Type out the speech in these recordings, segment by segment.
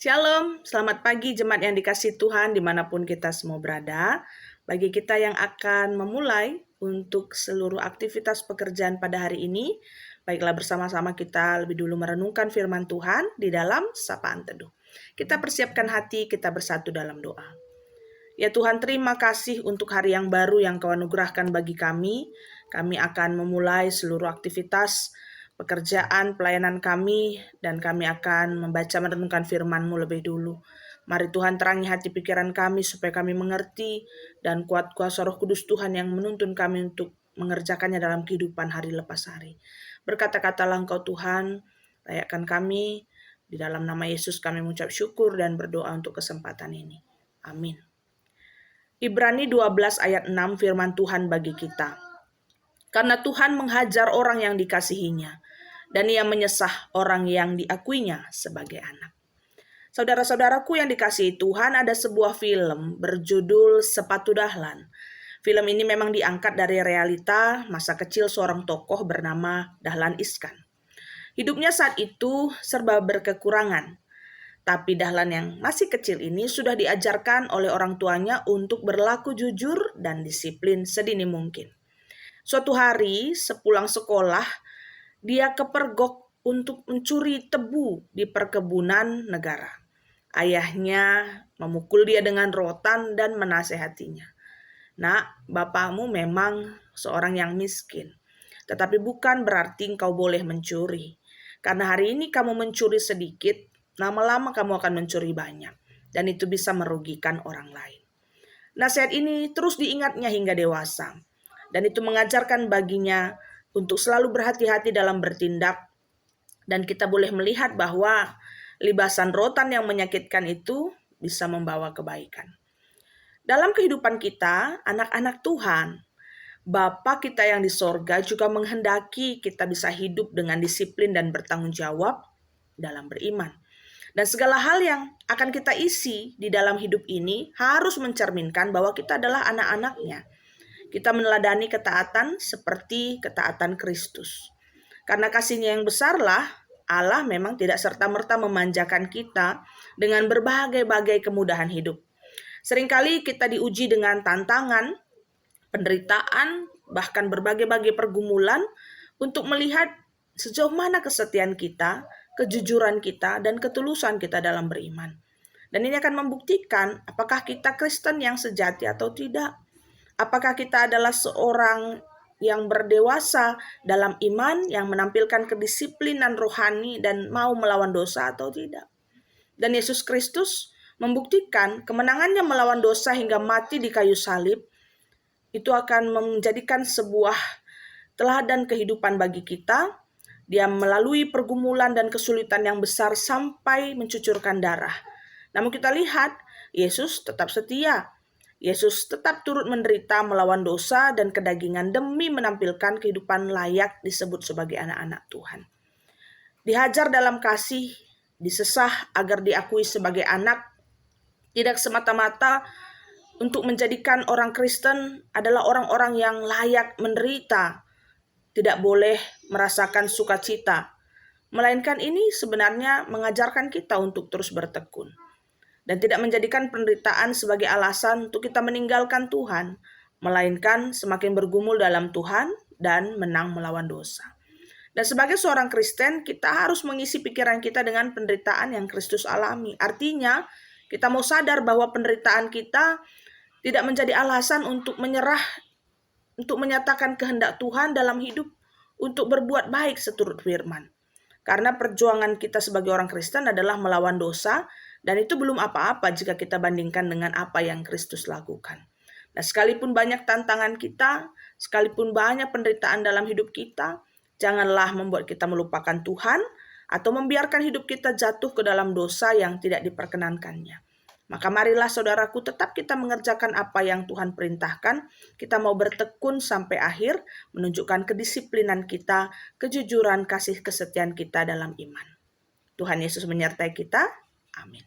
Shalom, selamat pagi jemaat yang dikasihi Tuhan dimanapun kita semua berada. Bagi kita yang akan memulai untuk seluruh aktivitas pekerjaan pada hari ini, baiklah bersama-sama kita lebih dulu merenungkan firman Tuhan di dalam sapaan teduh. Kita persiapkan hati, kita bersatu dalam doa. Ya Tuhan, terima kasih untuk hari yang baru yang Kau anugerahkan bagi kami. Kami akan memulai seluruh aktivitas pekerjaan, pelayanan kami, dan kami akan membaca merenungkan firman-Mu lebih dulu. Mari Tuhan terangi hati pikiran kami supaya kami mengerti dan kuat kuasa Roh Kudus Tuhan yang menuntun kami untuk mengerjakannya dalam kehidupan hari lepas hari. Berkata-katalah Engkau Tuhan, layakkan kami, di dalam nama Yesus kami mengucap syukur dan berdoa untuk kesempatan ini. Amin. Ibrani 12 ayat 6 firman Tuhan bagi kita. Karena Tuhan menghajar orang yang dikasihinya, dan Ia menyesah orang yang diakuinya sebagai anak. Saudara-saudaraku yang dikasihi Tuhan, ada sebuah film berjudul Sepatu Dahlan. Film ini memang diangkat dari realita masa kecil seorang tokoh bernama Dahlan Iskan. Hidupnya saat itu serba berkekurangan, tapi Dahlan yang masih kecil ini sudah diajarkan oleh orang tuanya untuk berlaku jujur dan disiplin sedini mungkin. Suatu hari sepulang sekolah, dia kepergok untuk mencuri tebu di perkebunan negara. Ayahnya memukul dia dengan rotan dan menasehatinya. Nak, bapakmu memang seorang yang miskin, tetapi bukan berarti engkau boleh mencuri. Karena hari ini kamu mencuri sedikit, lama-lama kamu akan mencuri banyak, dan itu bisa merugikan orang lain. Nasihat ini terus diingatnya hingga dewasa, dan itu mengajarkan baginya untuk selalu berhati-hati dalam bertindak, dan kita boleh melihat bahwa libasan rotan yang menyakitkan itu bisa membawa kebaikan. Dalam kehidupan kita, anak-anak Tuhan, Bapa kita yang di sorga juga menghendaki kita bisa hidup dengan disiplin dan bertanggung jawab dalam beriman. Dan segala hal yang akan kita isi di dalam hidup ini harus mencerminkan bahwa kita adalah anak-anaknya. Kita meneladani ketaatan seperti ketaatan Kristus. Karena kasih-Nya yang besarlah, Allah memang tidak serta-merta memanjakan kita dengan berbagai-bagai kemudahan hidup. Seringkali kita diuji dengan tantangan, penderitaan, bahkan berbagai-bagai pergumulan untuk melihat sejauh mana kesetiaan kita, kejujuran kita, dan ketulusan kita dalam beriman. Dan ini akan membuktikan apakah kita Kristen yang sejati atau tidak. Apakah kita adalah seorang yang berdewasa dalam iman, yang menampilkan kedisiplinan rohani dan mau melawan dosa atau tidak. Dan Yesus Kristus membuktikan kemenangannya melawan dosa hingga mati di kayu salib, itu akan menjadikan sebuah teladan kehidupan bagi kita. Dia melalui pergumulan dan kesulitan yang besar sampai mencucurkan darah. Namun kita lihat, Yesus tetap setia. Yesus tetap turut menderita melawan dosa dan kedagingan demi menampilkan kehidupan layak disebut sebagai anak-anak Tuhan. Dihajar dalam kasih, disesah agar diakui sebagai anak, tidak semata-mata untuk menjadikan orang Kristen adalah orang-orang yang layak menderita, tidak boleh merasakan sukacita, melainkan ini sebenarnya mengajarkan kita untuk terus bertekun. Dan tidak menjadikan penderitaan sebagai alasan untuk kita meninggalkan Tuhan, melainkan semakin bergumul dalam Tuhan dan menang melawan dosa. Dan sebagai seorang Kristen, kita harus mengisi pikiran kita dengan penderitaan yang Kristus alami. Artinya, kita mau sadar bahwa penderitaan kita tidak menjadi alasan untuk menyerah, untuk menyatakan kehendak Tuhan dalam hidup, untuk berbuat baik seturut firman. Karena perjuangan kita sebagai orang Kristen adalah melawan dosa, dan itu belum apa-apa jika kita bandingkan dengan apa yang Kristus lakukan. Nah, sekalipun banyak tantangan kita, sekalipun banyak penderitaan dalam hidup kita, janganlah membuat kita melupakan Tuhan atau membiarkan hidup kita jatuh ke dalam dosa yang tidak diperkenankannya. Maka marilah saudaraku tetap kita mengerjakan apa yang Tuhan perintahkan. Kita mau bertekun sampai akhir, menunjukkan kedisiplinan kita, kejujuran, kasih kesetiaan kita dalam iman. Tuhan Yesus menyertai kita. Amin.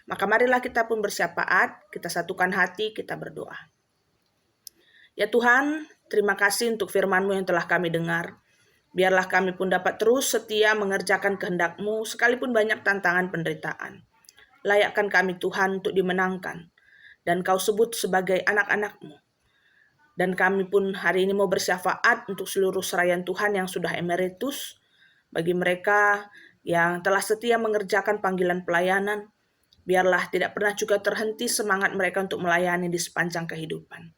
Maka marilah kita pun bersyafaat, kita satukan hati, kita berdoa. Ya Tuhan, terima kasih untuk firman-Mu yang telah kami dengar. Biarlah kami pun dapat terus setia mengerjakan kehendak-Mu sekalipun banyak tantangan penderitaan. layakkan kami Tuhan untuk dimenangkan, dan Kau sebut sebagai anak-anak-Mu. Dan kami pun hari ini mau bersyafaat untuk seluruh seraian Tuhan yang sudah emeritus, bagi mereka yang telah setia mengerjakan panggilan pelayanan, biarlah tidak pernah juga terhenti semangat mereka untuk melayani di sepanjang kehidupan.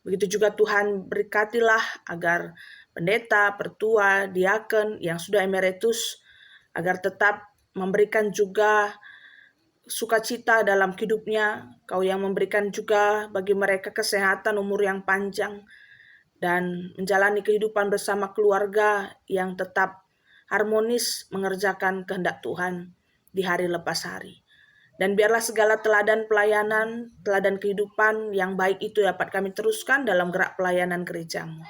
Begitu juga Tuhan berkatilah agar pendeta, pertua, diaken yang sudah emeritus, agar tetap memberikan juga sukacita dalam hidupnya. Kau yang memberikan juga bagi mereka kesehatan, umur yang panjang, dan menjalani kehidupan bersama keluarga yang tetap harmonis mengerjakan kehendak Tuhan di hari lepas hari. Dan biarlah segala teladan pelayanan, teladan kehidupan yang baik itu dapat kami teruskan dalam gerak pelayanan gereja-Mu.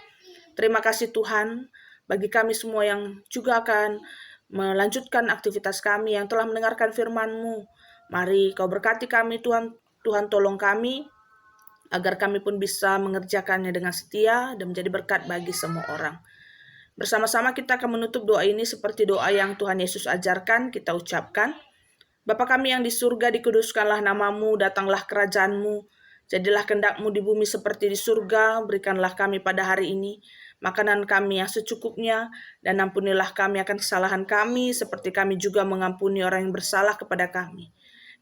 Terima kasih Tuhan bagi kami semua yang juga akan melanjutkan aktivitas kami yang telah mendengarkan firman-Mu. Mari Kau berkati kami Tuhan, Tuhan tolong kami agar kami pun bisa mengerjakannya dengan setia dan menjadi berkat bagi semua orang. Bersama-sama kita akan menutup doa ini seperti doa yang Tuhan Yesus ajarkan, kita ucapkan. Bapa kami yang di surga, dikuduskanlah nama-Mu, datanglah kerajaan-Mu, jadilah kehendak-Mu di bumi seperti di surga, berikanlah kami pada hari ini makanan kami yang secukupnya, dan ampunilah kami akan kesalahan kami, seperti kami juga mengampuni orang yang bersalah kepada kami.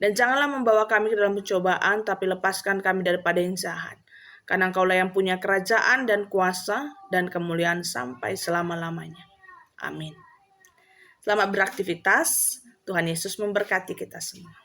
Dan janganlah membawa kami ke dalam pencobaan, tapi lepaskan kami daripada yang jahat. Karena Engkaulah yang punya kerajaan dan kuasa dan kemuliaan sampai selama-lamanya. Amin. Selamat beraktivitas. Tuhan Yesus memberkati kita semua.